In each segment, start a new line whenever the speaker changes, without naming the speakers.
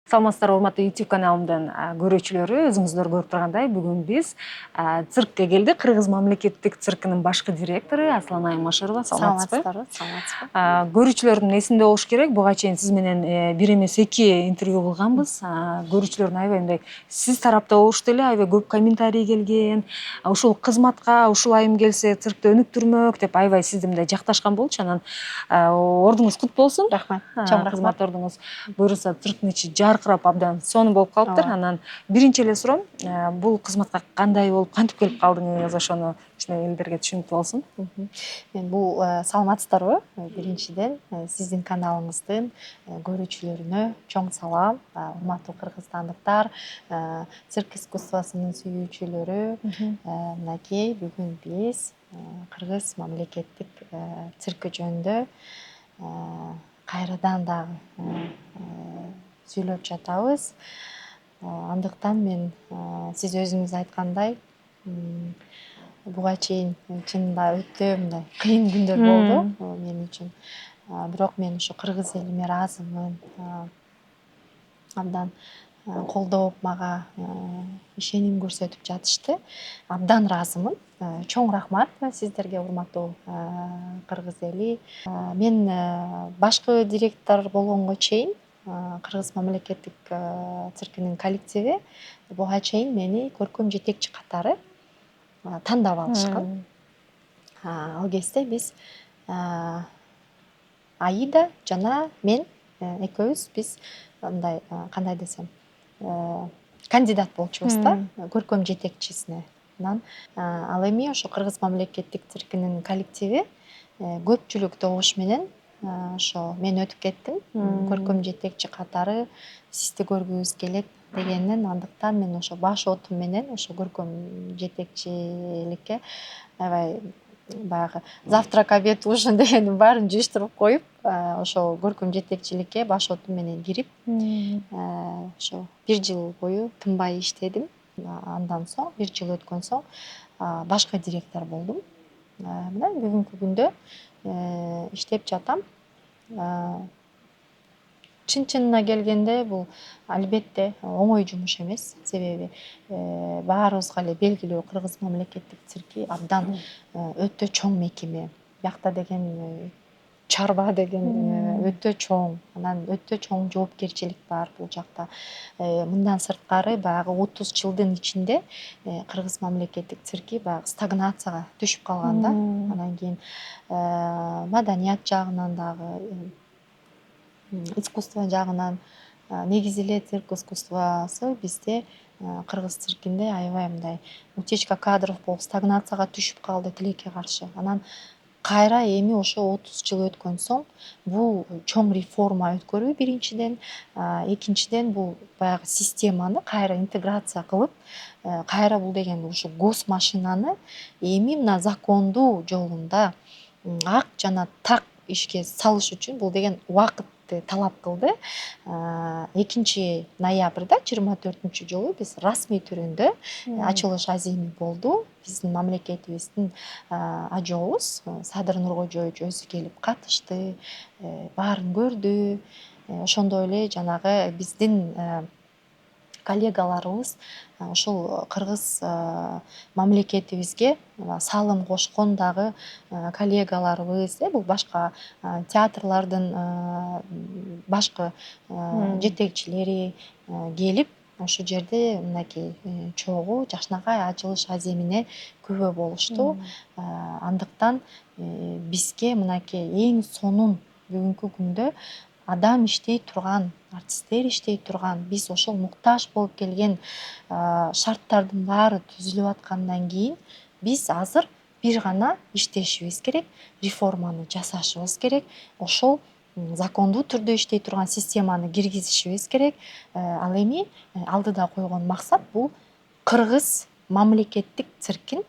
Саламатсыздар, урматтуу YouTube каналымдын көрүүчүлөрү, өзүңүздөр көрүп тургандай, бүгүн биз циркке келдик. Кыргыз мамлекеттик циркинин башкы директору Аслан Аймашырова.
Саламатсыздарбы?
Көрүүчүлөрдүн эсинде болуш керек. Буга чейин сиз менен бир эмес эки интервью кылганбыз. Көрүүчүлөрдүн аябай мындай сиз тарапта болушту эле, аябай көп комментарий келген. Ушул кызматка ушул айым келсе циркти өнүктүрмөк деп аябай сизди мындай жакташкан болчу. Анан ордуңуз кут болсун.
Рахмат. Чоң рахмат.
Кызмат ордуңуз буюрса цирктин ичи жаркырап абдан сонун болуп калыптыр. Анан биринчи эле суроом, бул кызматка кандай болуп кантип келип калдыңыз, ошону кичине элдерге түшүнүктүү болсун.
Мен бул саламатсыздарбы? Биринчиден сиздин каналыңыздын көрүүчүлөрүнө чоң салам. Урматтуу кыргызстандыктар, цирк искусствосунун сүйүүчүлөрү, мынакей бүгүн биз кыргыз мамлекеттик цирки жөнүндө кайрадан дагы сүйлөп жатабыз. Андыктан мен сиз өзүңүз айткандай, буга чейин чынында өтө мындай кыйын күндөр болду мен үчүн. Бирок мен ушу кыргыз элиме ыраазымын. Абдан колдоп мага ишеним көрсөтүп жатышты. Абдан ыраазымын. Чоң рахмат сиздерге, урматтуу кыргыз эли. Мен башкы директор болгонго чейин Кыргыз мамлекеттик циркинин коллективи буга чейин мени көркөм жетекчи катары тандап алышкан. Ал кезде биз Аида жана мен экөөбүз биз мындай кандай десем, кандидат болчубуз да көркөм жетекчисине. Анан ал эми ошо Кыргыз мамлекеттик циркинин коллективи көпчүлүк добуш менен ошо мен өтүп кеттим. Көркөм жетекчи катары сизди көргүбүз келет дегеннен, андыктан мен ошо баш отум менен ошо көркөм жетекчиликке аябай баягы завтрак, обед, ужин дегендин баарын жыйыштырып коюп, ошо көркөм жетекчиликке баш отум менен кирип, ошо бир жыл бою тынбай иштедим. Андан соң, бир жыл өткөн соң, башкы директор болдум. Мына бүгүнкү күндө иштеп жатам. Чын-чынына келгенде бул албетте оңой жумуш эмес. Себеби баарыбызга эле белгилүү, Кыргыз мамлекеттик цирки абдан өтө чоң мекеме. Биякта деген чарба деген өтө чоң, анан өтө чоң жоопкерчилик бар бул жакта. Мындан сырткары баягы 30 жылдын ичинде Кыргыз мамлекеттик цирки баягы стагнацияга түшүп калган да. Анан кийин маданият жагынан дагы, искусство жагынан, негизи эле цирк искусствосу бизде кыргыз циркинде аябай мындай утечка кадров болуп стагнацияга түшүп калды тилекке каршы. Анан кайра эми ошо 30 жыл өткөн соң бул чоң реформа өткөрүү биринчиден, экинчиден бул баягы системаны кайра интеграция кылып, кайра бул деген ушу гос машинаны эми мына закондуу жолунда ак жана так ишке салыш үчүн бул деген убакытты талап кылды. 2-ноябрда 24-жылы биз расмий түрүндө ачылыш аземи болду. Биздин мамлекетибиздин ажообуз Садыр Нуркожоевич өзү келип катышты, баарын көрдү. Ошондой эле жанагы биздин коллегаларыбыз ушул кыргыз мамлекетибизге салым кошкон дагы коллегаларыбыз, бул башка театрлардын башкы жетекчилери келип ошол жерде мынакей чогуу жакшынакай ачылыш аземине күбө болушту. Андыктан бизге мынакей эң сонун бүгүнкү күндө адам иштей турган, артисттер иштей турган, биз ошол муктаж болуп келген шарттардын баары түзүлүп аткандан кийин биз азыр бир гана иштешибиз керек, реформаны жасашыбыз керек, ошол закондуу түрдө иштей турган системаны киргизишибиз керек. Ал эми алдыда койгон максат бул кыргыз мамлекеттик циркин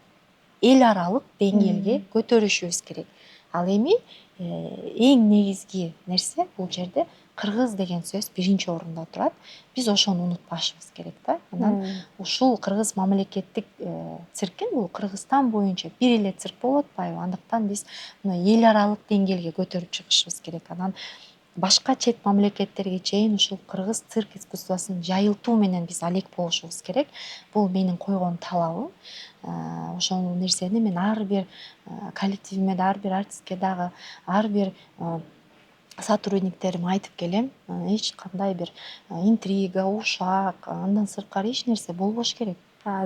эл аралык деңгээлге көтөрүшүбүз керек. Ал эми эң негизги нерсе бул жерде кыргыз деген сөз биринчи орунда турат. Биз ошону унутпашыбыз керек да. Анан ушул кыргыз мамлекеттик циркин бул Кыргызстан боюнча бир эле цирк болуп атпайбы? Андыктан биз эл аралык деңгээлге көтөрүп чыгышыбыз керек. Анан башка чет мамлекеттерге чейин ушул кыргыз цирк искусствосун жайылтуу менен биз алек болушубуз керек. Бул менин койгон талабым. Ошол нерсени мен ар бир коллективиме да, ар бир артистке дагы, ар бир сотрудниктериме айтып келем. Эч кандай бир интрига, ушак, андан сырткары эч нерсе болбош керек.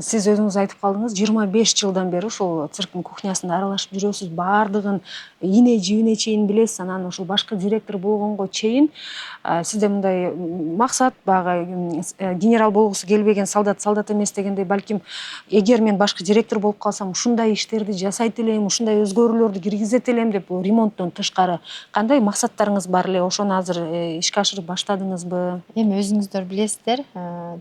Сиз өзүңүз айтып калдыңыз, 25 жылдан бери ушул цирктин кухнясында аралашып жүрөсүз, баардыгын ийне жибине чейин билесиз. Анан ушул башкы директор болгонго чейин сизде мындай максат, баягы генерал болгусу келбеген солдат эмес дегендей, балким эгер мен башкы директор болуп калсам, ушундай иштерди жасайт элем, ушундай өзгөрүүлөрдү киргизет элем деп, ремонттон тышкары кандай максаттарыңыз бар эле? Ошону азыр ишке ашырып баштадыңызбы?
Эми өзүңүздөр билесиздер,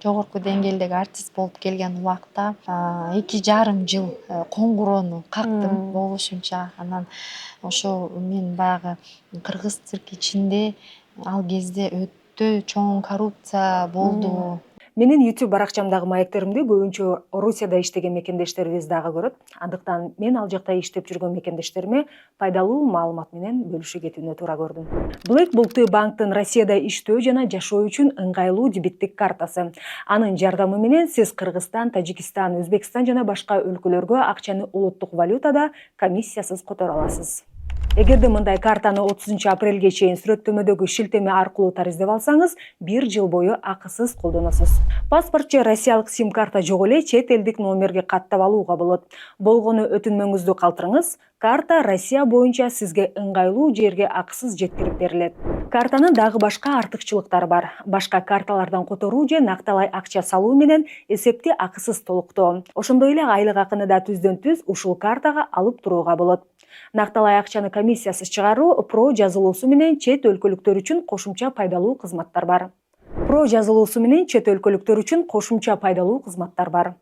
жогорку деңгээлдеги артист болуп келген убакта 2,5 жыл коңгуроону кактым болушунча. Анан ошол мен баягы кыргыз цирк ичинде ал кезде өтө чоң коррупция болду.
Менин YouTube баракчамдагы маектеримди көбүнчө Орусияда иштеген мекендештерибиз дагы көрөт. Андыктан мен ал жакта иштеп жүргөн мекендештериме пайдалуу маалымат менен бөлүшө кетүүнү туура көрдүм. Black бул банктын Россияда иштөө жана жашоо үчүн ыңгайлуу дебиттик картасы. Анын жардамы менен сиз Кыргызстан, Тажикстан, Өзбекстан жана башка өлкөлөргө акчаны улуттук валютада комиссиясыз которо аласыз. Эгерде мындай картаны 30 апрелге чейин сүрөттөмөдөгү шилтеме аркылуу тариздеп алсаңыз, 1 жыл бою акысыз колдоносуз. Паспорт же россиялык сим-карта жок эле чет элдик номерге каттап алууга болот. Болгону өтүнмөңүздү калтырыңыз, карта Россия боюнча сизге ыңгайлуу жерге акысыз жеткирип берилет. Картанын дагы башка артыкчылыктары бар. Башка карталардан которуу же накталай акча салуу менен эсепти акысыз толуктоо. Ошондой эле айлык акыны да түздөн-түз ушул картага алып турууга болот. Накталай акчаны комиссиясыз чыгаруу про жазылуусу менен чет өлкөлүктөр үчүн кошумча пайдалуу кызматтар бар. Про жазылуусу менен чет өлкөлүктөр үчүн кошумча пайдалуу кызматтар бар.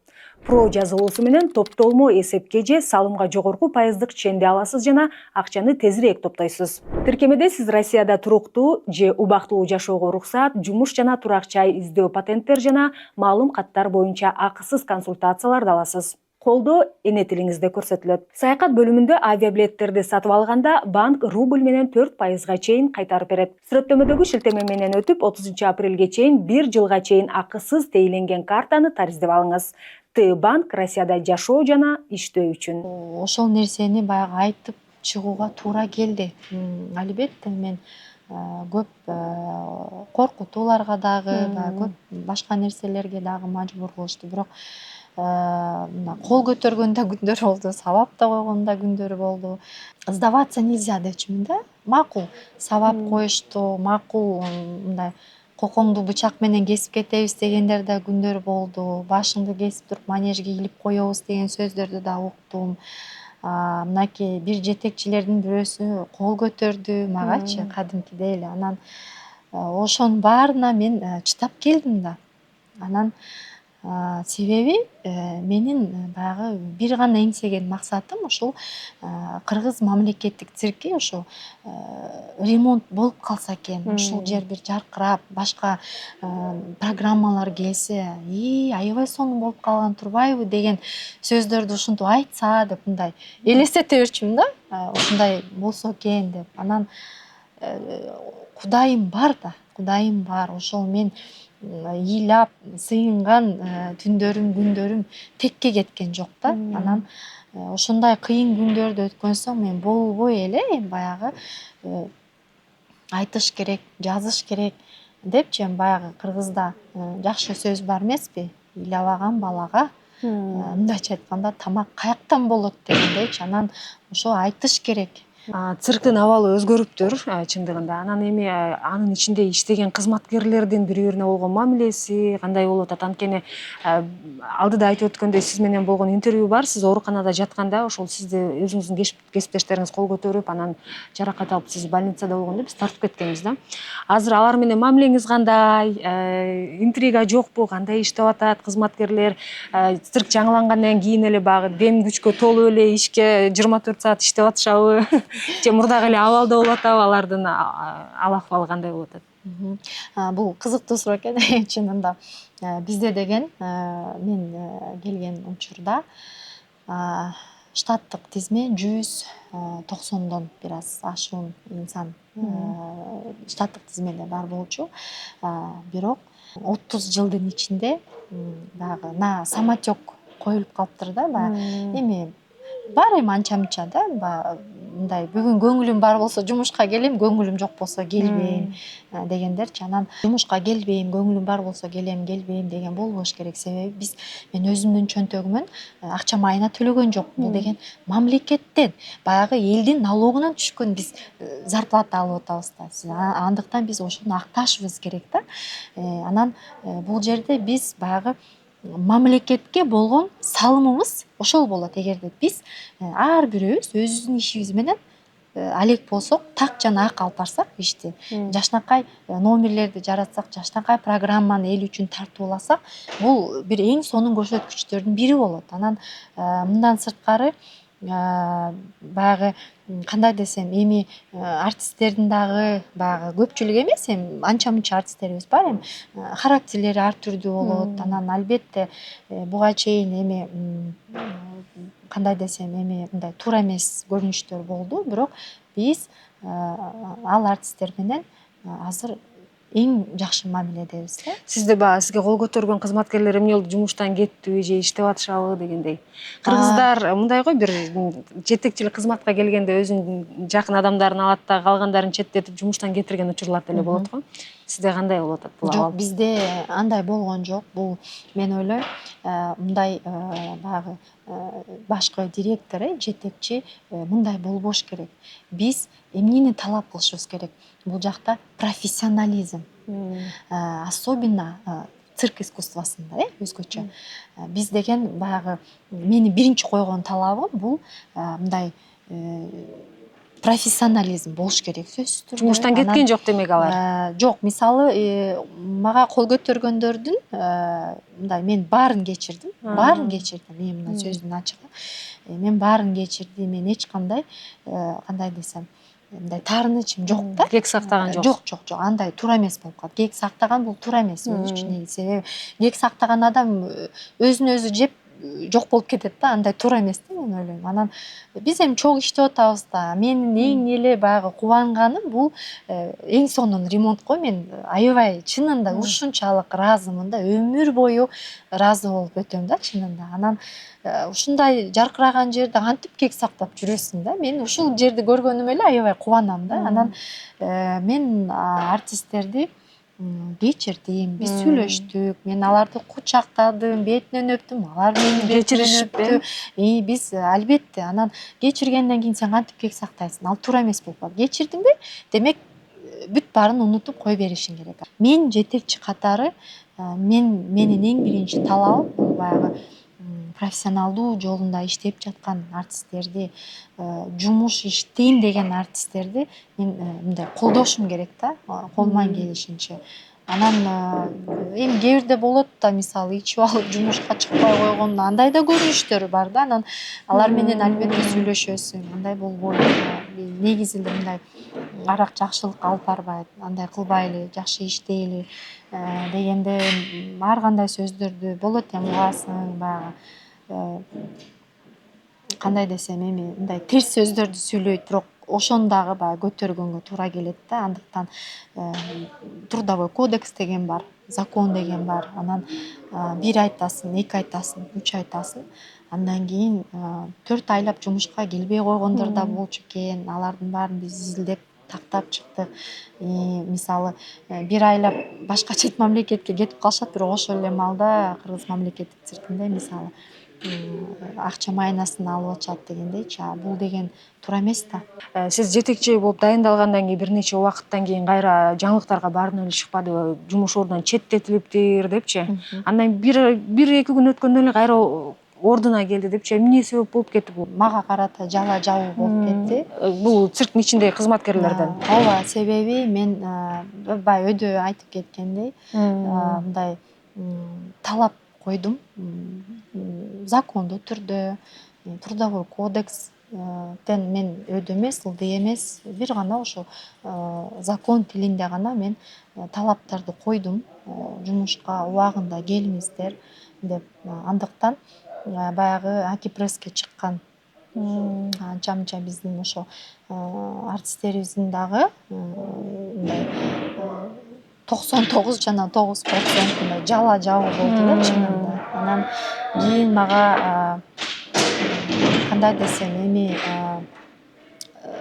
Про жазылуусу менен топтолмо эсепке же салымга жогорку пайыздык ченде аласыз жана акчаны тезирээк топтойсуз. Тиркемеде сиз Россияда туруктуу же убактылуу жашоого уруксат, жумуш жана турак жай издөө патенттер жана маалым каттар боюнча акысыз консультацияларды аласыз. Колдоо эне тилиңизде көрсөтүлөт. Саякат бөлүмүндө авиабилеттерди сатып алганда банк рубль менен 4% чейин кайтарып берет. Сүрөттөмөдөгү шилтеме менен өтүп 30 апрелге чейин 1 жылга чейин акысыз тейленген картаны тариздеп алыңыз. Банк Россияда жашоо жана иштөө үчүн.
Ошол нерсени баягы айтып чыгууга туура келди. Албетте мен көп коркутууларга дагы, көп башка нерселерге дагы мажбур кылышты. Бирок кол көтөргөн да күндөр болду, сабап да койгон да күндөр болду. Сдаваться нельзя депчимин да. Макул сабап коюшту, макул мындай кокоңду бычак менен кесип кетебиз дегендер да күндөр болду. Башыңды кесип туруп манежге илип коебуз деген сөздөрдү да уктум. Мынакей бир жетекчилердин бирөөсү кол көтөрдү магачы кадимкидей эле. Анан ошонун баарына мен чыдап келдим да. Анан себеби менин баягы бир гана эңсеген максатым ушул кыргыз мамлекеттик цирки ошо ремонт болуп калса экен, ушул жер бир жаркырап, башка программалар келсе, аябай сонун болуп калган турбайбы деген сөздөрдү ушинтип айтса деп мындай элестете берчүмүн да, ушундай болсо экен деп. Анан Кудайым бар да, Кудайым бар. Ошол мен ыйлап сыйынган түндөрүм, күндөрүм текке кеткен жок да. Анан ошондой кыйын күндөрдү өткөн соң мен болбой эле баягы айтыш керек, жазыш керек депчи, баягы кыргызда жакшы сөз бар эмеспи? Ыйлабаган балага мындайча айтканда тамак каяктан болот дегендейчи. Анан ошо айтыш керек.
Цирктин абалы өзгөрүптүр чындыгында. Анан эми анын ичинде иштеген кызматкерлердин бири-бирине болгон мамилеси кандай болуп атат? Анткени алдыда айтып өткөндөй сиз менен болгон интервью бар. Сиз ооруканада жатканда ошол сизди өзүңүздүн кесиптештериңиз кол көтөрүп, анан жаракат алып сиз больницада болгондо биз тартып кеткенбиз да. Азыр алар менен мамилеңиз кандай? Интрига жокпу? Кандай иштеп атат кызматкерлер? Цирк жаңылангандан кийин эле баягы дем күчкө толуп эле ишке 24 саат иштеп атышабы? Же мурдагы эле абалда болуп атабы? Алардын ал акыбалы кандай болуп атат?
Бул кызыктуу суроо экен. Чынында бизде деген мен келген учурда штаттык тизме 190дон бир аз ашуун инсан штаттык тизмеде бар болчу. Бирок 30 жылдын ичинде баягы самотек коюлуп калыптыр да. Баягы эми бар эми анча мынча да, баягы мындай бүгүн көңүлүм бар болсо жумушка келем, көңүлүм жок болсо келбейм дегендерчи. Анан жумушка келбейм, көңүлүм бар болсо келем, келбейм деген болбош керек. Себеби мен өзүмдүн чөнтөгүмөн акча майына төлөгөн жок. Бул деген мамлекеттен, баягы элдин налогунан түшкөн биз зарплата алып атабыз да. Андыктан биз ошону акташыбыз керек да. Анан бул жерде биз баягы мамлекетке болгон салымыбыз ошол болот. Эгерде биз ар бирөөбүз өзүбүздүн ишибиз менен алек болсок, так жана ак алып барсак ишти, жакшынакай номерлерди жаратсак, жакшынакай программаны эл үчүн тартып алсак, бул бир эң сонун көрсөткүчтөрдүн бири болот. Анан мындан сырткары баягы кандай десем, эми артисттердин дагы баягы көпчүлүк эмес, эми анча мынча артисттерибиз бар, эми характерлери ар түрдүү болот. Анан албетте буга чейин эми кандай десем, эми мындай туура эмес көрүнүштөр болду, бирок биз ал артисттер менен азыр эң жакшы мамиледебиз да.
Сизде баягы сизге кол көтөргөн кызматкерлер эмне болду, жумуштан кеттиби же иштеп атышабы дегендей? Кыргыздар мындай го, бир жетекчилик кызматка келгенде өзүнүн жакын адамдарын алат да, калгандарын четтетип жумуштан кетирген учурлар деле болот го. Сизде кандай болуп атат бул абал?
Жок, бизде андай болгон жок. Бул мен ойлойм, мындай баягы башкы директор, жетекчи мындай болбош керек. Биз эмнени талап кылышыбыз керек? Бул жакта профессионализм, особенно цирк искусствосунда, өзгөчө. Биз деген баягы мени биринчи койгон талабым бул мындай профессионализм болуш керек, сөзсүз түрдө.
Жумуштан кеткен жок демек алар.
Жок, мисалы мага кол көтөргөндөрдүн мындай мен баарын кечирдим. Мен мына сөздүн ачыгы. Мен баарын кечирдим. Мен эч кандай кандай десем, мындай таарынычым жок да.
Кек сактаган жок.
Жок. Андай туура эмес болуп калат. Кек сактаган бул туура эмес өзүчө. Себеби кек сактаган адам өзүн өзү жеп жок болуп кетет да, андай туура эмес да, мен ойлойм. Анан биз эми чогуу иштеп атабыз да. Менин эң эле баягы кубанганым бул эң сонун ремонт го. Мен аябай чынында ушунчалык ыраазымын да, өмүр бою ыраазы болуп өтөм да, чынында. Анан ушундай жаркыраган жерде кантип кек сактап жүрөсүң да. Мен ушул жерди көргөнүм эле аябай кубанам да. Анан мен артисттерди кечирдим, биз сүйлөштүк, мен аларды кучактадым, бетинен өптүм, алар мени бетинен өптү. Биз албетте, анан кечиргенден кийин сен кантип кек сактайсың? Ал туура эмес болуп калат. Кечирдиңби? Демек бүт баарын унутуп кой беришиң керек. Мен жетекчи катары менин эң биринчи талабым бул баягы профессионалдуу жолунда иштеп жаткан артисттерди, жумуш иштейм деген артисттерди мен мындай колдошум керек да, колуман келишинче. Анан эми кээ бирде болот да, мисалы ичип алып жумушка чыкпай койгон андай да көрүнүштөр бар да. Анан алар менен албетте сүйлөшөсүң. Андай болбойт. Негизи эле мындай арак жакшылыкка алып барбайт. Андай кылбайлы, жакшы иштейли дегенде ар кандай сөздөрдү болот эми угасың, баягы кандай десем, эми мындай терс сөздөрдү сүйлөйт, бирок ошону дагы баягы көтөргөнгө туура келет да. Андыктан трудовой кодекс деген бар, закон деген бар. Анан бир айтасың, эки айтасың, үч айтасың. Андан кийин 4 айлап жумушка келбей койгондор да болчу экен. Алардын баарын биз изилдеп тактап чыктык. Мисалы бир айлап башка чет мамлекетке кетип калышат, бирок ошол эле маалда кыргыз мамлекеттик циркинде мисалы акча майнасын алып атышат дегендейчи. Бул деген туура эмес да.
Сиз жетекчи болуп дайындалгандан кийин бир нече убакыттан кийин кайра жаңылыктарга бардым эле чыкпадыбы? Жумуш ордунан четтетилиптир депчи. Андан бир эки күн өткөндөн эле кайра ордуна келди депчи. Эмне себеп болуп кетти бул?
Мага карата жала жабуу болуп кетти.
Бул цирктин ичиндеги кызматкерлерден.
Ооба, себеби мен баягы өйдө айтып кеткендей, мындай талап койдум. Закондуу түрдө, трудовой кодекстен мен өйдө эмес, ылдый эмес, бир гана ошо закон тилинде гана мен талаптарды койдум. Жумушка убагында келиңиздер деп. Андыктан баягы Аки пресске чыккан Анча мынча биздин ошо артисттерибиздин дагы мындай 99,9% мындай жала жабуу болду эле чынында. Анан кийин мага кандай десем эми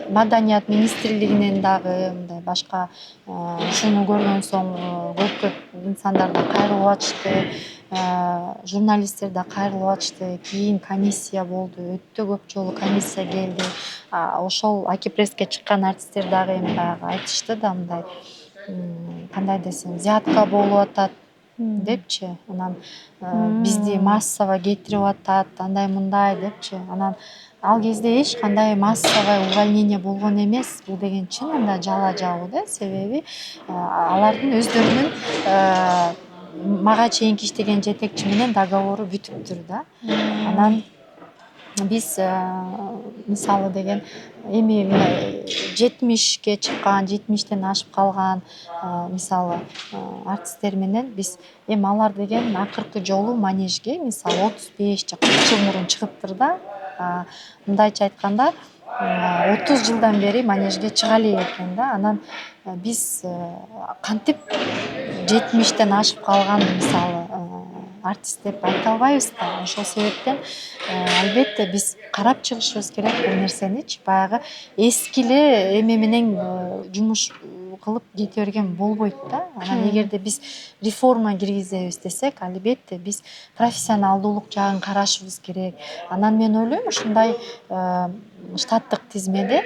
маданият министрлигинен дагы мындай башка ушуну көргөн соң көп инсандар да кайрылып атышты, журналисттер да кайрылып атышты. Кийин комиссия болду, өтө көп жолу комиссия келди. Ошол Акипресске чыккан артисттер дагы эми баягы айтышты да мындай кандай десем взятка болуп атат депчи. Анан бизди массово кетирип атат, андай мындай депчи. Анан ал кезде эч кандай массовый увольнение болгон эмес. Бул деген чынында жала жабуу да, себеби алардын өздөрүнүн мага чейинки иштеген жетекчи менен договору бүтүптүр да. Анан биз мисалы деген эми 70ке чыккан, 70тен ашып калган мисалы артисттер менен биз эми алар деген акыркы жолу манежге мисалы 35 же 40 жыл мурун чыгыптыр да. Мындайча айтканда 30 жылдан бери манежге чыга элек экен да. Анан биз кантип 70тен ашып калган мисалы артист деп айта албайбыз да. Ошол себептен албетте биз карап чыгышыбыз керек бул нерсеничи. Баягы эски эле эме менен жумуш кылып кете берген болбойт да. Анан эгерде биз реформа киргизебиз десек, албетте биз профессионалдуулук жагын карашыбыз керек. Анан мен ойлойм ушундай штаттык тизмеде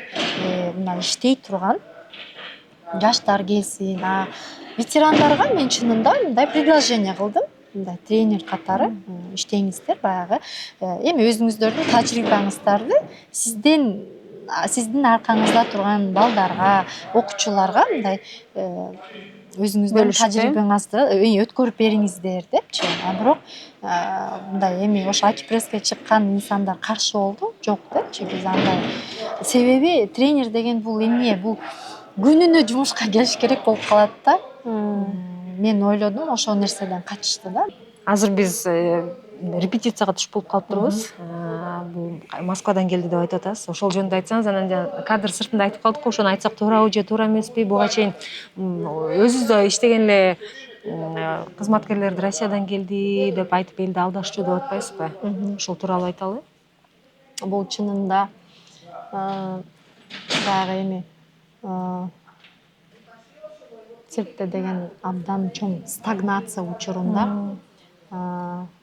мына иштей турган жаштар келсин. Ветерандарга мен чынында мындай предложение кылдым. Мындай тренер катары иштеңиздер баягы эми өзүңүздөрдүн тажрыйбаңыздарды сиздин аркаңызда турган балдарга, окуучуларга мындай өзүңүздүн тажрыйбаңызды өткөрүп бериңиздер депчи. Бирок мындай эми ошо Акипресске чыккан инсандар каршы болду. Жок депчи, биз андай. Себеби тренер деген бул эмне? Бул күнүнө жумушка келиш керек болуп калат да. Мен ойлодум, ошол нерседен качышты да.
Азыр биз репетицияга түшүп болуп калыптырбыз. Бул Москвадан келди деп айтып атасыз. Ошол жөнүндө айтсаңыз, анан кадр сыртында айтып калдык го, ошону айтсак туурабы же туура эмеспи? Буга чейин өзүбүз да иштеген эле кызматкерлерди Россиядан келди деп айтып элди алдашчу деп атпайсызбы? Ошол тууралуу айталы.
Бул чынында баягы эми циркте деген абдан чоң стагнация учурунда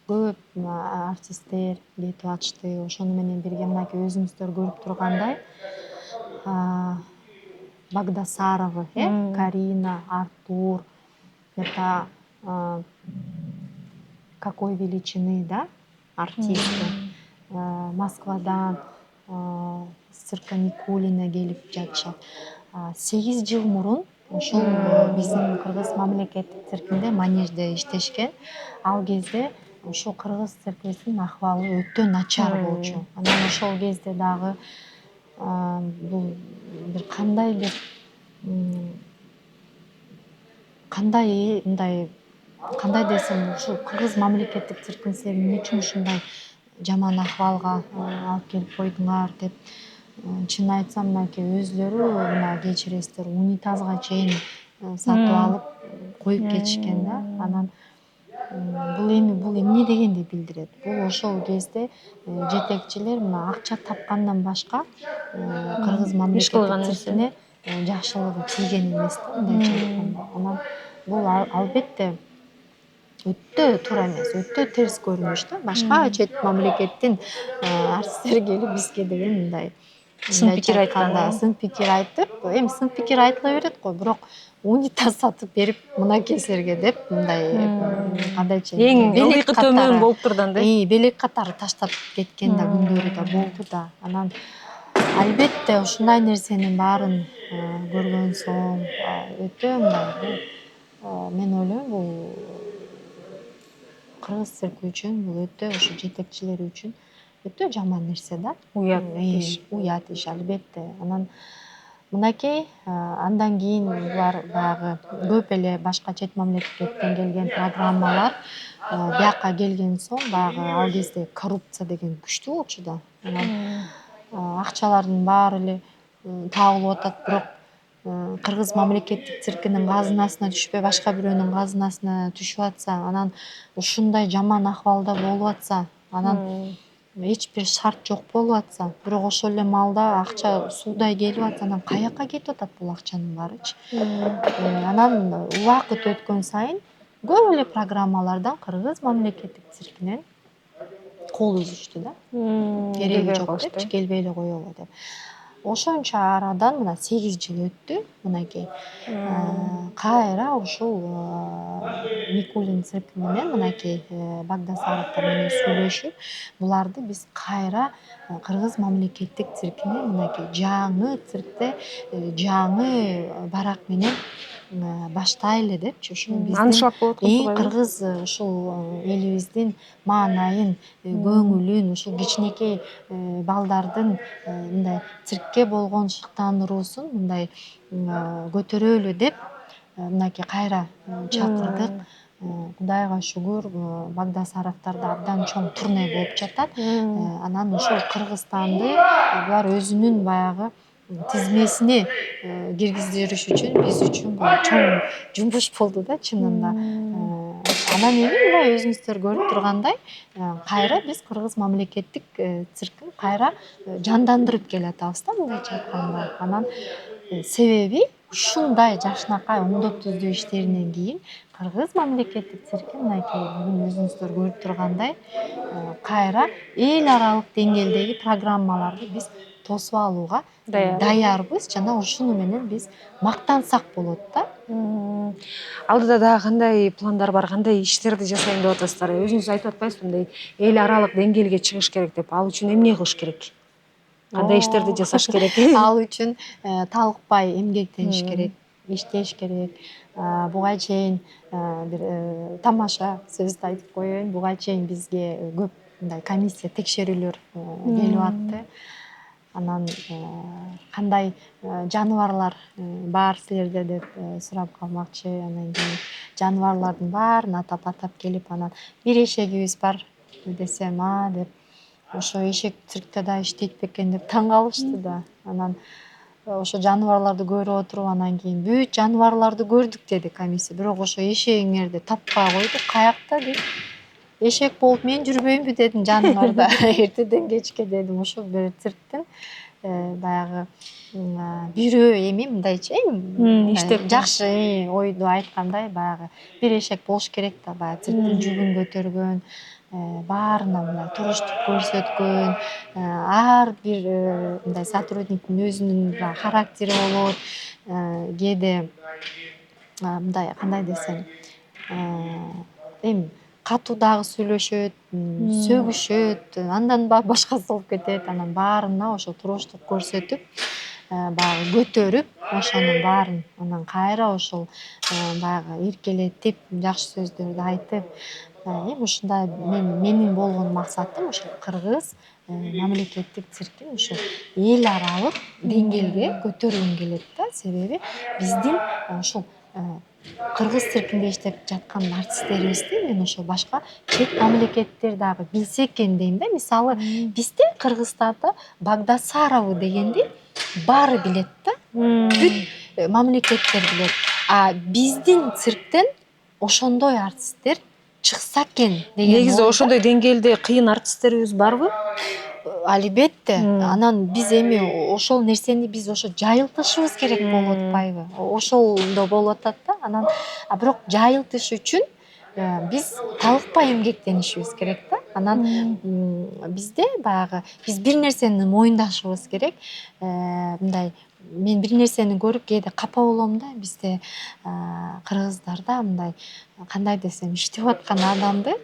көп артисттер кетип атышты. Ошону менен бирге мынакей өзүңүздөр көрүп тургандай Багдасаровы, Карина, Артур, это какой величины, да, артисты. Москвадан с цирка Никулина келип жатышат. 8 жыл мурун ошол биздин кыргыз мамлекеттик циркинде манежде иштешкен. Ал кезде ошол кыргыз циркибиздин акыбалы өтө начар болчу. Анан ошол кезде дагы бул бир кандай мындай кандай десем, ушу кыргыз мамлекеттик циркиңиздер эмне үчүн ушундай жаман акыбалга алып келип койдуңар деп чын айтсам мынакей өзүлөрү мына кечиресиздер унитазга чейин сатып алып коюп кетишкен да. Анан бул эмне дегенди билдирет? Бул ошол кезде жетекчилер мына акча тапкандан башка кыргыз мамлекеттик циркине жакшылыгы тийген эмес да, мындайча айтканда. Анан бул албетте өтө туура эмес, өтө терс көрүнүш да. Башка чет мамлекеттин артисттери келип бизге деген мындай
сын пикир айтканда,
сын пикир айтып, эми сын пикир айтыла берет го, бирок унитаз сатып берип мынакей силерге деп мындай кандайча
эң ылдыйкы төмөн болуп турдан да.
Белек катары таштап кеткен да күндөрү да болду да. Анан албетте ушундай нерсенин баарын көргөн соң өтө мындай мен ойлойм бул кыргыз цирки үчүн бул өтө ошо жетекчилери үчүн өтө жаман нерсе да. Уят иш албетте. Анан мынакей андан кийин булар баягы көп эле башка чет мамлекеттен келген программалар бияка келген соң баягы ал кезде коррупция деген күчтүү болчу да. Анан акчалардын баары эле табылып атат, бирок кыргыз мамлекеттик циркинин казынасына түшпөй башка бирөөнүн казынасына түшүп атса, анан ушундай жаман акыбалда болуп атса, анан эч бир шарт жок болуп атса, бирок ошол эле маалда акча суудай келип атса, анан каяка кетип атат бул акчанын баарычы? Анан убакыт өткөн сайын көп эле программалардан кыргыз мамлекеттик циркинен кол үзүштү да. Кереги жок депчи, келбей эле коелу деп. Ошончо арадан мына 8 жыл өттү мынакей. Кайра ушул Никулин цирки менен мынакей Багдасаровдор менен сүйлөшүп, буларды биз кайра кыргыз мамлекеттик циркине мынакей жаңы циркте жаңы барак менен баштайлы депчи. Ушул биздин
Аншлаг болуп аткан тургай.
кыргыз ушул элибиздин маанайын, көңүлүн, ушул кичинекей балдардын мындай циркке болгон шыктандыруусун мындай көтөрөлү деп мынакей кайра чакырдык. Кудайга шүгүр, Багдасаровдордо абдан чоң турне болуп жатат. Анан ошол Кыргызстанды булар өзүнүн баягы тизмесине киргиздириш үчүн биз үчүн бул чоң жумуш болду да чынында. Анан эми мына өзүңүздөр көрүп тургандай, кайра биз кыргыз мамлекеттик циркин кайра жандандырып келатабыз да, мындайча айтканда. Анан себеби ушундай жакшынакай оңдоп түздөө иштеринен кийин кыргыз мамлекеттик цирки мынакей бүгүн өзүңүздөр көрүп тургандай кайра эл аралык деңгээлдеги программаларды биз тосуп алууга даярбыз жана ушуну менен биз мактансак болот да.
Алдыда дагы кандай пландар бар, кандай иштерди жасайм деп атасыздар? Өзүңүз айтып атпайсызбы, мындай эл аралык деңгээлге чыгыш керек деп? Ал үчүн эмне кылыш керек? Кандай иштерди жасаш керек?
Ал үчүн талыкпай эмгектениш керек, иштеш керек. Буга чейин бир тамаша сөздү айтып коеюн. Буга чейин бизге көп мындай комиссия текшерүүлөр келип атты. Анан кандай жаныбарлар бар силерде деп сурап калмакчы. Анан кийин жаныбарлардын баарын атап келип, анан бир эшегибиз бар десем, деп ошо эшек циркте да иштейт бекен деп таң калышты да. Анан ошо жаныбарларды көрүп отуруп, анан кийин бүт жаныбарларды көрдүк деди комиссия. Бирок ошо эшегиңерди таппай койдук. Каякта деп. Эшек болуп мен жүрбөймүнбү дедим жаныбарда. Эртеден кечке дедим. Ошол бир цирктин баягы бирөө эми мындайча иштеп жакшы ойду айткандай, баягы бир эшек болуш керек да, баягы цирктин жүгүн көтөргөн, баарына мындай туруштук көрсөткөн, ар бир мындай сотрудниктин өзүнүн характери болот. Кээде мындай кандай десем, эми катуу дагы сүйлөшөт, сөгүшөт, андан башкасы болуп кетет. Анан баарына ошо туруштук көрсөтүп, баягы көтөрүп, ошонун баарын анан кайра ошол баягы эркелетип, жакшы сөздөрдү айтып, эми ушундай менин болгон максатым ошо кыргыз мамлекеттик циркин ушу эл аралык деңгээлге көтөргүм келет да. Себеби биздин ушул кыргыз циркинде иштеп жаткан артисттерибизди мен ошо башка чет мамлекеттер дагы билсе экен дейм да. Мисалы, бизде Кыргызстанда Багдасарову дегенди баары билет да. Бүт мамлекеттер билет. А биздин цирктен ошондой артисттер чыкса экен деген.
Негизи ошондой деңгээлде кыйын артисттерибиз барбы?
Албетте. Анан биз эми ошол нерсени биз ошо жайылтышыбыз керек болуп атпайбы? Ошолдо болуп атат да. Анан бирок жайылтыш үчүн биз талыкпай эмгектенишибиз керек да. Анан бизде баягы биз бир нерсени моюндашыбыз керек. Мындай мен бир нерсени көрүп кээде капа болом да. Бизде кыргыздарда мындай кандай десем, иштеп аткан адамды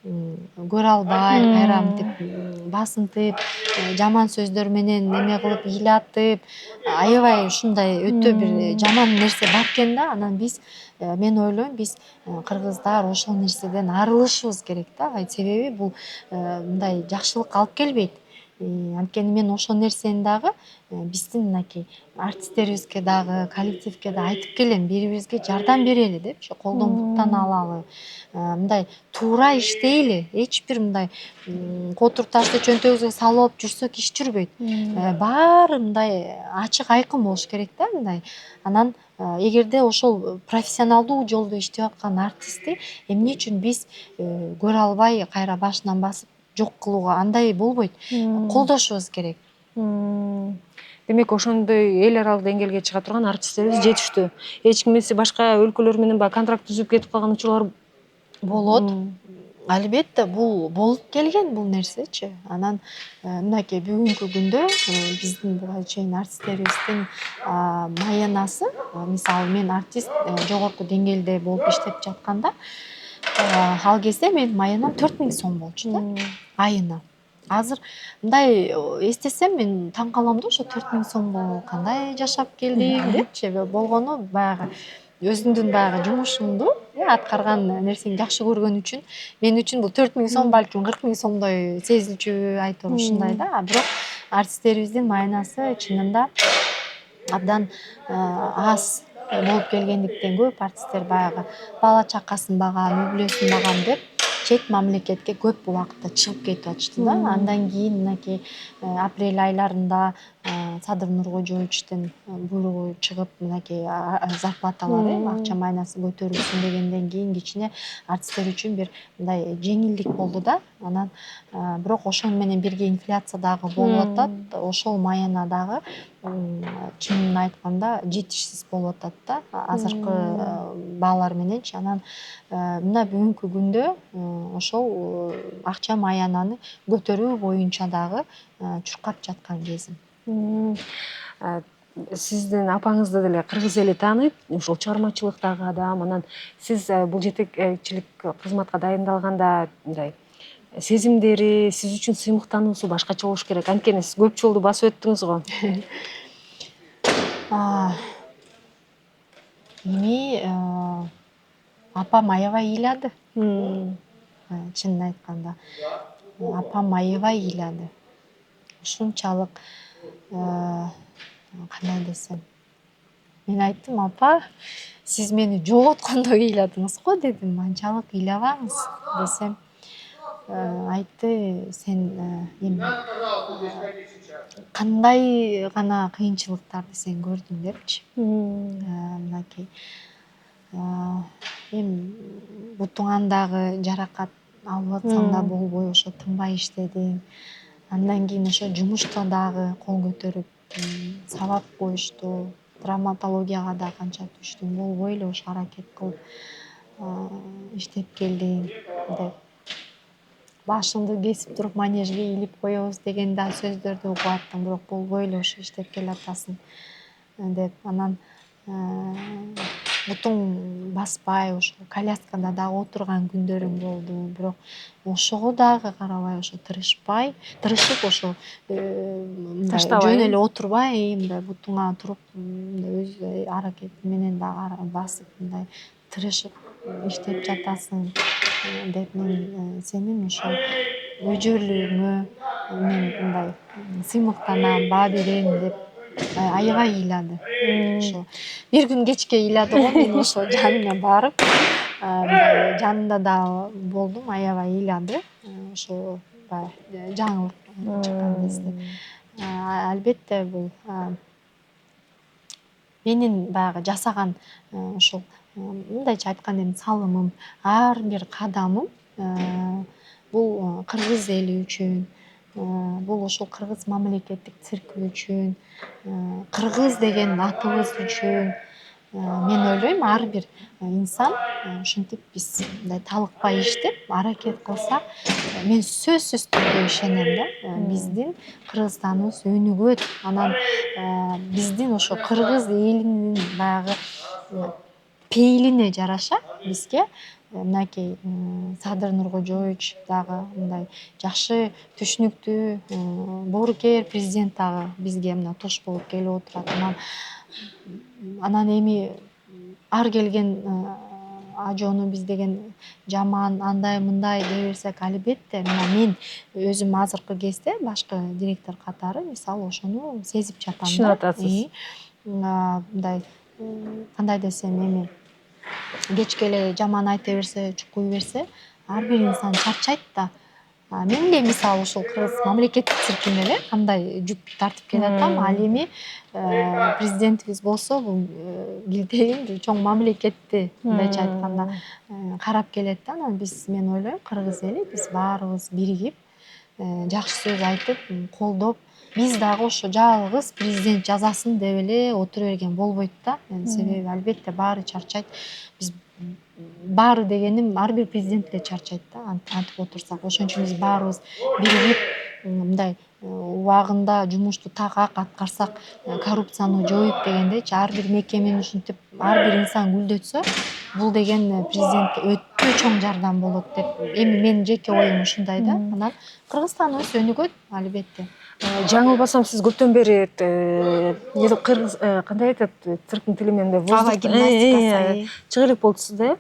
көрө албай, кайра мынтип басынтып, жаман сөздөр менен эме кылып, ыйлатып, аябай ушундай өтө бир жаман нерсе бар экен да. Анан биз мен ойлойм, биз кыргыздар ошол нерседен арылышыбыз керек да. Себеби бул мындай жакшылыкка алып келбейт. Анткени мен ошол нерсени дагы биздин мынакей артисттерибизге дагы, коллективге да айтып келем, бири бирибизге жардам берели деп, ошо колдомдуктан алалы, мындай туура иштейли, эч бир мындай котур ташты чөнтөгүбүзгө салып алып жүрсөк иш жүрбөйт. Баары мындай ачык айкын болуш керек да мындай. Анан эгерде ошол профессионалдуу жолдо иштеп аткан артистти эмне үчүн биз көрө албай кайра башынан басып жок кылууга, андай болбойт. Колдошубуз керек.
Демек ошондой эл аралык деңгээлге чыга турган артисттерибиз жетиштүү. Эч кимиси башка өлкөлөр менен баягы контракт түзүп кетип калган учурлар
Болот. Албетте бул болуп келген бул нерсечи. Анан мынакей бүгүнкү күндө биздин буга чейин артисттерибиздин маянасы, мисалы мен артист жогорку деңгээлде болуп иштеп жатканда, ал кезде менин маянам 4000 сом болчу да айына. Азыр мындай эстесем мен таң калам да, ошо 4000 сомго кандай жашап келдим депчи. Болгону баягы өзүңдүн баягы жумушуңду, аткарган нерсеңди жакшы көргөн үчүн мен үчүн бул 4000 сом балким 40 000 сомдой сезилчү айтор ушундай да. Бирок артисттерибиздин маянасы чынында абдан аз болуп келгендиктен көп артисттер баягы бала чакасын багам, үй бүлөсүн багам деп чет мамлекетке көп убакытта чыгып кетип атышты да. Андан кийин мынакей апрель айларында Садыр Нуркожоевичтин буйругу чыгып, мынакей зарплаталары, акча маянасы көтөрүлсүн дегенден кийин кичине артисттер үчүн бир мындай жеңилдик болду да. Анан бирок ошону менен бирге инфляция дагы болуп атат. Ошол маяна дагы чынын айтканда жетишсиз болуп атат да азыркы баалар мененчи. Анан мына бүгүнкү күндө ошол акча маянаны көтөрүү боюнча дагы чуркап жаткан кезим.
Сиздин апаңызды деле кыргыз эли тааныйт, ушул чыгармачылыктагы адам. Анан сиз бул жетекчилик кызматка дайындалганда мындай сезимдери, сиз үчүн сыймыктануусу башкача болуш керек. Анткени сиз көп жолду басып өттүңүз го.
Эми апам аябай ыйлады. Чынын айтканда апам аябай ыйлады. Ушунчалык кандай десем, мен айттым, апа, сиз мени жоготкондой ыйладыңыз го дедим, анчалык ыйлабаңыз десем, айтты, сен эми кандай гана кыйынчылыктарды сен көрдүң депчи. Мынакей эми бутуңандагы жаракат алып атсаң да болбой ошо тынбай иштедиң. Андан кийин ошо жумушта дагы кол көтөрүп сабап коюшту, травматологияга да канча түштүң, болбой эле ошо аракет кылып иштеп келдиң деп. Башыңды кесип туруп манежге илип коебуз деген да сөздөрдү угуп аттым, бирок болбой эле ошо иштеп келатасың деп. Анан бутуң баспай ошо коляскада дагы отурган күндөрүм болду, бирок ошого дагы карабай ошо тырышып ошо мындай жөн эле отурбай, мындай бутуңа туруп өз аракети менен дагы басып мындай тырышып иштеп жатасың деп мен сенин ошол өжөлүгүңө мен мындай сыймыктанам, баа берем деп аябай ыйлады. Ошо бир күн кечке ыйлады го, мен ошо жанына барып, мындай жанында дагы болдум, аябай ыйлады. Ошо баягы жаңылык чыккан кезде. Албетте бул менин баягы жасаган ушул мындайча айтканда эми салымым, ар бир кадамым бул кыргыз эли үчүн, бул ошол кыргыз мамлекеттик цирки үчүн, кыргыз деген атыбыз үчүн. Мен ойлойм, ар бир инсан ушинтип биз мындай талыкпай иштеп аракет кылсак, мен сөзсүз түрдө ишенем да, биздин Кыргызстаныбыз өнүгөт. Анан биздин ошо кыргыз элинин баягы пейилине жараша бизге мынакей Садыр Нуркожоевич дагы мындай жакшы түшүнүктүү боорукер президент дагы бизге мына туш болуп келип отурат. Анан эми ар келген ажоону биз деген жаман андай мындай дей берсек, албетте мен өзүм азыркы кезде башкы директор катары мисалы ошону сезип жатам
түшүнүп
да.
атасыз.
Мындай кандай десем, эми кечке эле жаман айта берсе, чукуй берсе, ар бир инсан чарчайт да. Мен эле мисалы ушул кыргыз мамлекеттик циркине эле кандай жүк тартып келатам, ал эми президентибиз болсо бул килтейин чоң мамлекетти мындайча айтканда карап келет да. Анан мен ойлойм, кыргыз эли биз баарыбыз биригип жакшы сөз айтып, колдоп, биз дагы ошо жалгыз президент жазасын деп эле отура берген болбойт да. Себеби албетте баары чарчайт. Биз баары дегеним ар бир президент эле чарчайт да, антип отурсак. Ошон үчүн биз баарыбыз биригип мындай убагында жумушту так аткарсак, коррупцияны жоюп дегендейчи, ар бир мекемени ушинтип ар бир инсан гүлдөтсө, бул деген президентке өтө чоң жардам болот деп. Эми менин жеке оюм ушундай да. Анан Кыргызстаныбыз өнүгөт албетте.
Жаңылбасам сиз көптөн бери кыргыз кандай айтат цирктин тили менен
Аба гимнастикасы
чыга элек болчусуз да.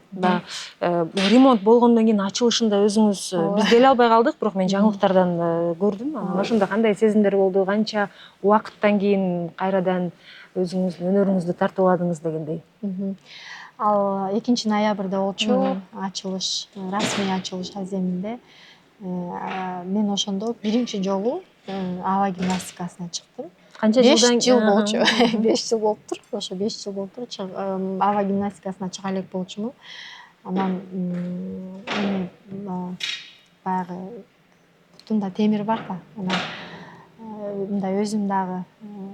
Баягы ремонт болгондон кийин ачылышында өзүңүз биз келе албай калдык, бирок мен жаңылыктардан көрдүм. Анан ошондо кандай сезимдер болду? Канча убакыттан кийин кайрадан өзүңүздүн өнөрүңүздү тартууладыңыз дегендей?
Ал 2 ноябрда болчу ачылыш, расмий ачылыш аземинде. Мен ошондо биринчи жолу аба гимнастикасына чыктым.
Канча
5
жылдан
жыл болчу. 5 жыл болуптур. Ошо 5 жыл болуптур. Аба гимнастикасына чыга элек болчумун. Анан эми баягы бутумда темир бар да. Анан мындай өзүм дагы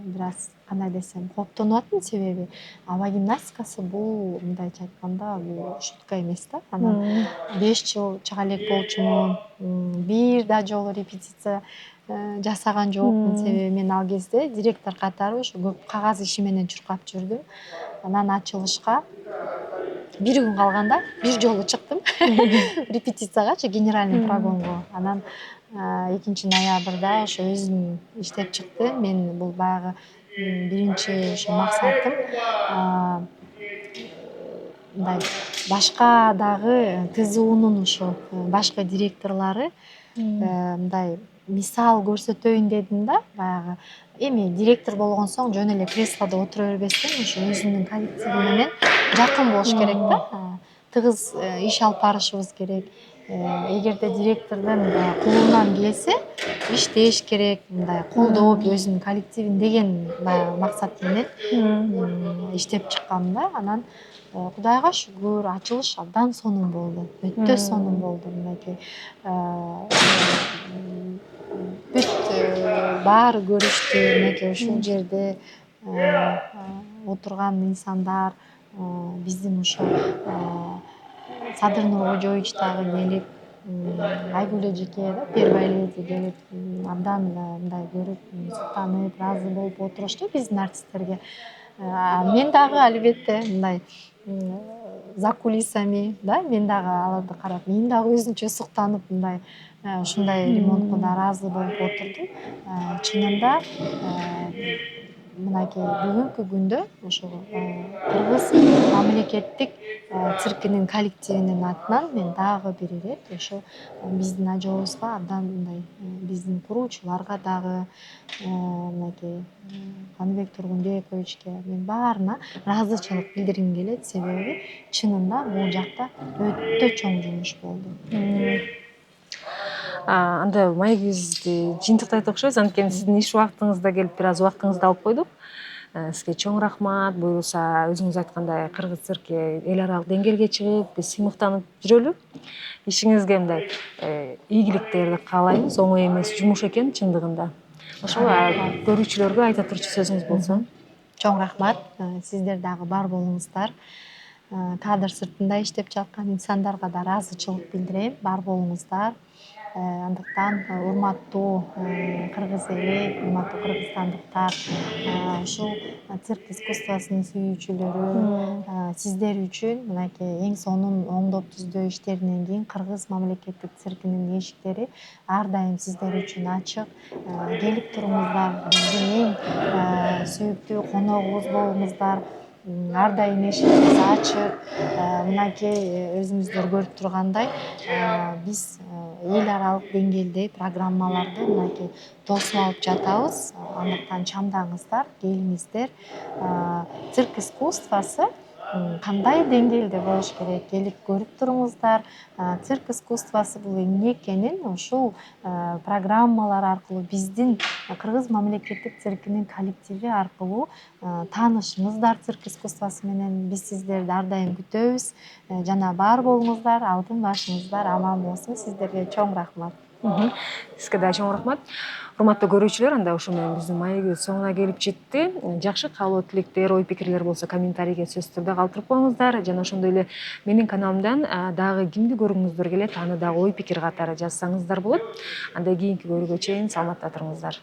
бир аз кандай десем кооптонуп аттым, себеби аба гимнастикасы бул мындайча айтканда бул шутка эмес да. Анан 5 жыл чыга элек болчумун. Бир да жолу репетиция жасаган жокмун, себеби мен ал кезде директор катары ошо көп кагаз иши менен чуркап жүрдүм. Анан ачылышка бир күн калганда бир жолу чыктым репетициягачы, генеральный прогонго. Анан 2 ноябрда ошо өзүм иштеп чыкты. Мен бул баягы биринчи ошо максатым мындай башка дагы ТЗУнун ошо башкы директорлору мындай мисал көрсөтөйүн дедим да. Баягы эми директор болгон соң жөн эле креслодо отура бербестен ошо өзүнүн коллективи менен жакын болуш керек да. Тыгыз иш алып барышыбыз керек. Эгерде директордун колунан келсе, иштеш керек, мындай колдоп өзүнүн коллективин деген баягы максат менен иштеп чыккам да. Анан Кудайга шүгүр, ачылыш абдан сонун болду. Өтө сонун болду. Мынакей бүт баары көрүштү. Мынакей ушул жерде отурган инсандар, биздин ушул Садыр Нуркожоевич дагы келип, Айгүл эжеке да, первая леди келип, абдан мындай көрүп, суктанып, ыраазы болуп отурушту биздин артисттерге. Мен дагы албетте мындай за кулисами да, мен дагы аларды карап, мен дагы өзүнчө суктанып, мындай ушундай ремонтко да ыраазы болуп отурдум. Чынында мынакей бүгүнкү күндө ошол кыргыз мамлекеттик циркинин коллективинин атынан мен дагы бир ирет ошо биздин ажообузга абдан мындай биздин куруучуларга дагы мынакей Каныбек Тургунбековичке мен баарына ыраазычылык билдиргим келет, себеби чынында бул жакта өтө чоң жумуш болду.
Анда маегибизди жыйынтыктайт окшойбуз, анткени сиздин иш убактыңызда келип бир аз убактыңызды алып койдук. Сизге чоң рахмат. Буюрса өзүңүз айткандай кыргыз цирки эл аралык деңгээлге чыгып, биз сыймыктанып жүрөлү. Ишиңизге мындай ийгиликтерди каалайбыз. Оңой эмес жумуш экен чындыгында. Ошол көрүүчүлөргө айта турчу сөзүңүз болсо.
Чоң рахмат. Сиздер дагы бар болуңуздар. Кадр сыртында иштеп жаткан инсандарга да ыраазычылык билдирем. Бар болуңуздар. Андыктан урматтуу кыргыз эли, урматтуу кыргызстандыктар, ушул цирк искусствосун сүйүүчүлөрү, сиздер үчүн мынакей эң сонун оңдоп түздөө иштеринен кийин кыргыз мамлекеттик циркинин эшиктери ар дайым сиздер үчүн ачык. Келип туруңуздар, биздин эң сүйүктүү коногубуз болуңуздар. ар дайым эшигибиз ачык. Мынакей өзүңүздөр көрүп тургандай биз эл аралык деңгээлде программаларды мынакей тосуп алып жатабыз. Андыктан чамдаңыздар, келиңиздер. Цирк искусствосы кандай деңгээлде болуш керек, келип көрүп туруңуздар. Цирк искусствосы бул эмне экенин ушул программалар аркылуу, биздин Кыргыз мамлекеттик циркинин коллективи аркылуу таанышыңыздар цирк искусствосы менен. Биз сиздерди ар дайым күтөбүз. Жана бар болуңуздар, алтын башыңыздар аман болсун. Сиздерге чоң рахмат.
Сизге да чоң рахмат. Урматтуу көрүүчүлөр, анда ошо менен биздин маегибиз соңуна келип жетти. Жакшы каалоо тилектер, ой пикирлер болсо комментарийге сөзсүз түрдө калтырып коюңуздар. Жана ошондой эле менин каналымдан дагы кимди көргүңүздөр келет, аны дагы ой пикир катары жазсаңыздар болот. Анда кийинки көрүүгө чейин саламатта туруңуздар.